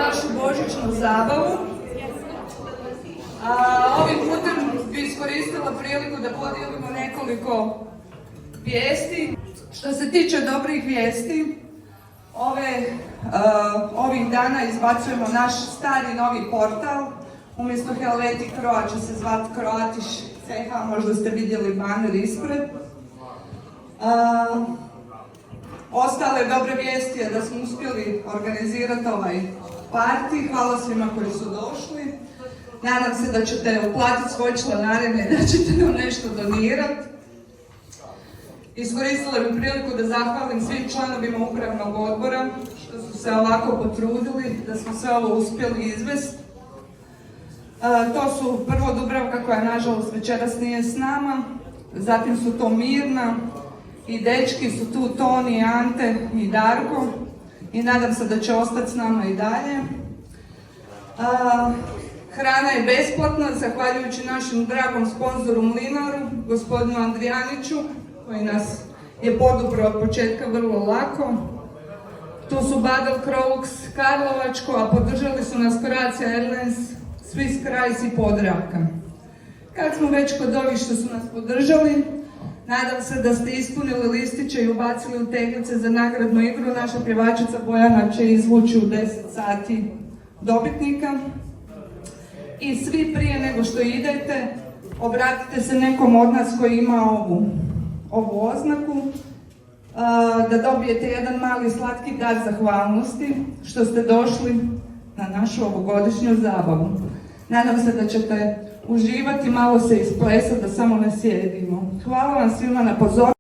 našu božićnu zabavu. Ovim putem bi iskoristila priliku da podijelimo nekoliko vijesti. Što se tiče dobrih vijesti, ovih dana izbacujemo naš stari novi portal. Umjesto Helvetic Croat će se zvati Croatish CH, možda ste vidjeli baner ispred. Ostale dobre vijesti je da smo uspjeli organizirati ovaj party. Hvala svima koji su došli. Nadam se da ćete uplatiti svoje članarine i da ćete nam nešto donirati. Iskoristila bih priliku da zahvalim svim članovima upravnog odbora što su se ovako potrudili da smo sve ovo uspjeli izvesti. To su prvo Dubravka koja nažalost večeras nije s nama, zatim su to Mirna i dečki su tu Toni, Ante i Darko i nadam se da će ostati s nama i dalje. Hrana je besplatna zahvaljujući našem dragom sponzoru Mlinaru, gospodinu Andrijaniću, koji nas je podupro od početka vrlo lako. Tu su Badel Krolux, Karlovačko, a podržali su nas Croatia Airlines, Swiss Cruise i Podravka. Kad smo već kod ovih što su nas podržali, nadam se da ste ispunili listiće i ubacili u teglice za nagradnu igru. Naša pjevačica Bojana će izvući u 10 sati dobitnika. I svi prije nego što idete, obratite se nekom od nas koji ima ovu oznaku, da dobijete jedan mali slatki dar zahvalnosti što ste došli na našu ovogodišnju zabavu. Nadam se da ćete uživati, malo se isplesati, da samo ne sjedimo. Hvala vam svima na pozornosti.